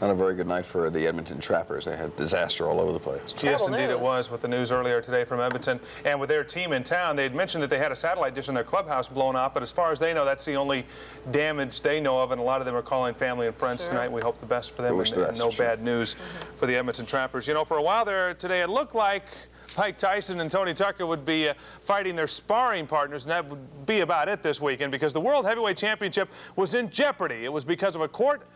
Not a very good night for the Edmonton Trappers. They had disaster all over the place. Yes, indeed it was, with the news earlier today from Edmonton. And with their team in town, they had mentioned that they had a satellite dish in their clubhouse blown out, but as far as they know, that's the only damage they know of, and a lot of them are calling family and friends tonight. We hope the best for them, and no bad news for the Edmonton Trappers. You know, for a while there today, it looked like Mike Tyson and Tony Tucker would be fighting their sparring partners, and that would be about it this weekend, because the World Heavyweight Championship was in jeopardy. It was because of a court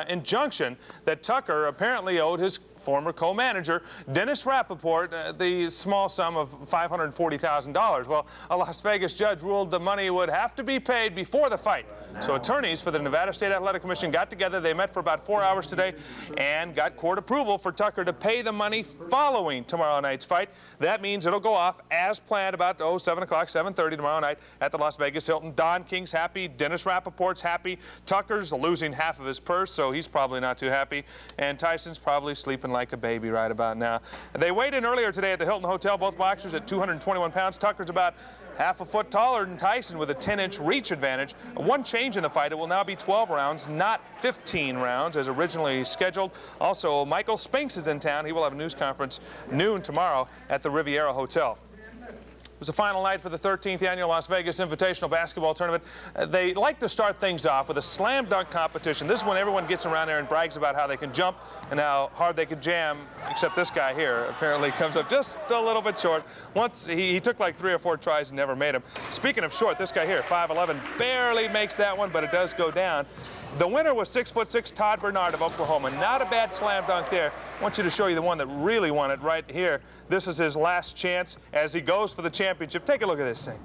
injunction that Tucker apparently owed his former co-manager, Dennis Rappaport, the small sum of $540,000. Well, a Las Vegas judge ruled the money would have to be paid before the fight. So attorneys for the Nevada State Athletic Commission got together. They met for about 4 hours today and got court approval for Tucker to pay the money following tomorrow night's fight. That means it'll go off as planned about 7 o'clock, 7:30 tomorrow night at the Las Vegas Hilton. Don King's happy. Dennis Rappaport's happy. Tucker's losing half of his purse, so he's probably not too happy. And Tyson's probably sleeping like a baby right about now. They weighed in earlier today at the Hilton Hotel, both boxers at 221 pounds. Tucker's about half a foot taller than Tyson with a 10-inch reach advantage. One change in the fight, it will now be 12 rounds, not 15 rounds as originally scheduled. Also, Michael Spinks is in town. He will have a news conference noon tomorrow at the Riviera Hotel. It was the final night for the 13th annual Las Vegas Invitational Basketball Tournament. They like to start things off with a slam dunk competition. This is when everyone gets around there and brags about how they can jump and how hard they can jam, except this guy here apparently comes up just a little bit short. Once he took like 3 or 4 tries and never made them. Speaking of short, this guy here, 5'11", barely makes that one, but it does go down. The winner was 6'6" Todd Bernard of Oklahoma. Not a bad slam dunk there. I want you to show you the one that really won it right here. This is his last chance as he goes for the championship. Take a look at this thing.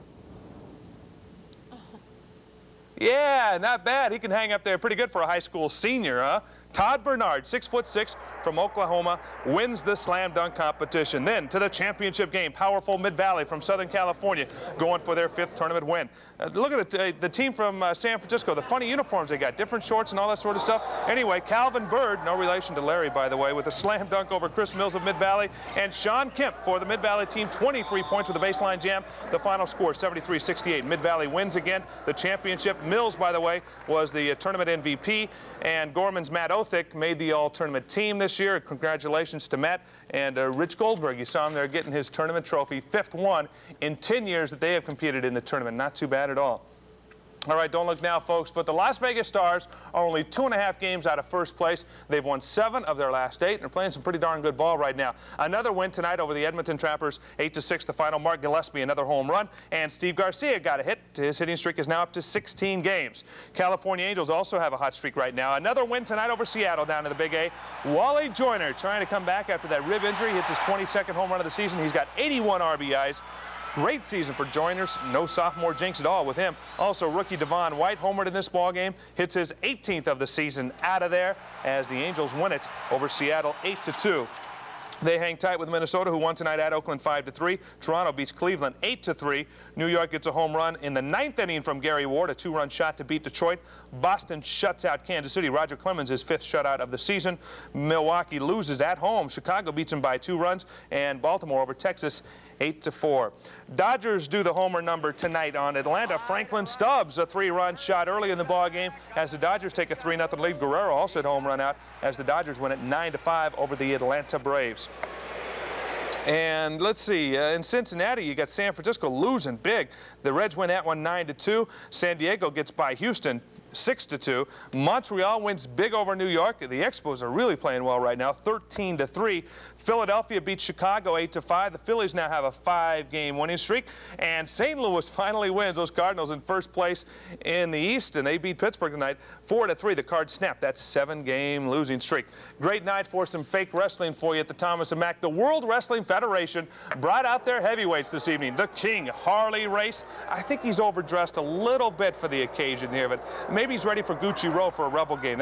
Yeah, not bad. He can hang up there pretty good for a high school senior, huh? Todd Bernard, 6'6" from Oklahoma, wins the slam dunk competition. Then to the championship game, powerful Mid-Valley from Southern California going for their 5th tournament win. Look at the team from San Francisco, the funny uniforms they got, different shorts and all that sort of stuff. Anyway, Calvin Bird, no relation to Larry, by the way, with a slam dunk over Chris Mills of Mid-Valley. And Sean Kemp for the Mid-Valley team, 23 points with a baseline jam. The final score, 73-68. Mid-Valley wins again the championship. Mills, by the way, was the tournament MVP. And Gorman's Matt Othick made the all-tournament team this year. Congratulations to Matt. And Rich Goldberg, you saw him there getting his tournament trophy, 5th one in 10 years that they have competed in the tournament. Not too bad at all. All right, don't look now, folks, but the Las Vegas Stars are only 2.5 games out of first place. They've won 7 of their last 8 and are playing some pretty darn good ball right now. Another win tonight over the Edmonton Trappers, 8-6 the final. Mark Gillespie, another home run, and Steve Garcia got a hit. His hitting streak is now up to 16 games. California Angels also have a hot streak right now. Another win tonight over Seattle down to the Big A. Wally Joyner trying to come back after that rib injury. Hits his 22nd home run of the season. He's got 81 RBIs. Great season for Joyners. No sophomore jinx at all with him. Also, rookie Devon White homered in this ballgame. Hits his 18th of the season out of there as the Angels win it over Seattle 8-2. They hang tight with Minnesota, who won tonight at Oakland 5-3. Toronto beats Cleveland 8-3. New York gets a home run in the 9th inning from Gary Ward, a 2-run shot to beat Detroit. Boston shuts out Kansas City. Roger Clemens, his 5th shutout of the season. Milwaukee loses at home. Chicago beats him by 2 runs. And Baltimore over Texas 8-4. Dodgers do the homer number tonight on Atlanta. Franklin Stubbs, a 3-run shot early in the ballgame as the Dodgers take a 3-0 lead. Guerrero also had a home run out as the Dodgers win it 9-5 over the Atlanta Braves. And let's see, in Cincinnati, you got San Francisco losing big. The Reds win that one 9-2. San Diego gets by Houston 6-2. Montreal wins big over New York. The Expos are really playing well right now, 13-3. Philadelphia beats Chicago 8-5. The Phillies now have a 5-game winning streak. And St. Louis finally wins. Those Cardinals in first place in the East, and they beat Pittsburgh tonight 4-3. The Cards snap that 7-game losing streak. Great night for some fake wrestling for you at the Thomas & Mack. The World Wrestling Federation brought out their heavyweights this evening. The King Harley Race. I think he's overdressed a little bit for the occasion here, but maybe he's ready for Gucci Row for a Rebel game.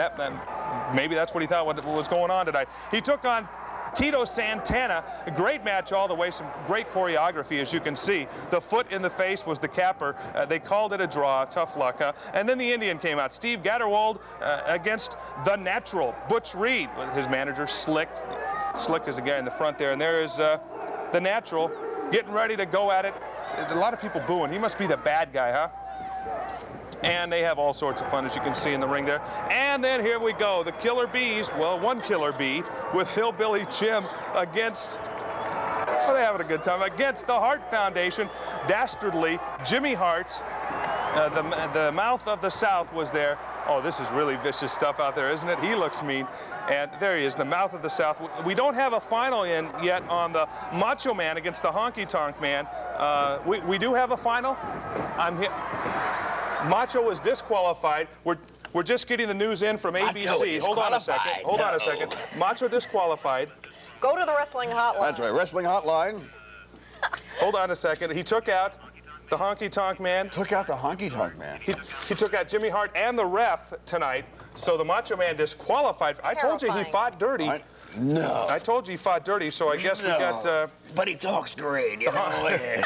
Maybe that's what he thought was going on tonight. He took on Tito Santana. A great match all the way, some great choreography, as you can see. The foot in the face was the capper. They called it a draw. Tough luck, huh? And then the Indian came out. Steve Gatterwald against the Natural, Butch Reed, with his manager, Slick. Slick is the guy in the front there. And there is the Natural getting ready to go at it. A lot of people booing. He must be the bad guy, huh? and they have all sorts of fun, as you can see in the ring there. And then here we go, the Killer Bees, well, one Killer Bee with Hillbilly Jim against, well, they're having a good time, against the Hart Foundation. Dastardly Jimmy Hart, the Mouth of the South was there. Oh, this is really vicious stuff out there, isn't it? He looks mean. And there he is, the Mouth of the South. We don't have a final in yet on the Macho Man against the Honky Tonk Man. We do have a final. Macho was disqualified. We're just getting the news in from ABC. Hold on a second. Hold on a second. Macho disqualified. Go to the wrestling hotline. That's right, wrestling hotline. Hold on a second. He took out the Honky Tonk Man. Took out the Honky Tonk Man. He took out Jimmy Hart and the ref tonight. So the Macho Man disqualified. I told you he fought dirty. No. I told you he fought dirty, so I guess we got... but he talks great, you know.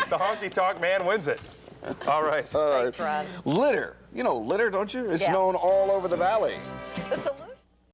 The Honky Tonk Man wins it. All right. All right. Thanks, Ron. Litter. You know litter, don't you? It's Yes. known all over the valley. The solution.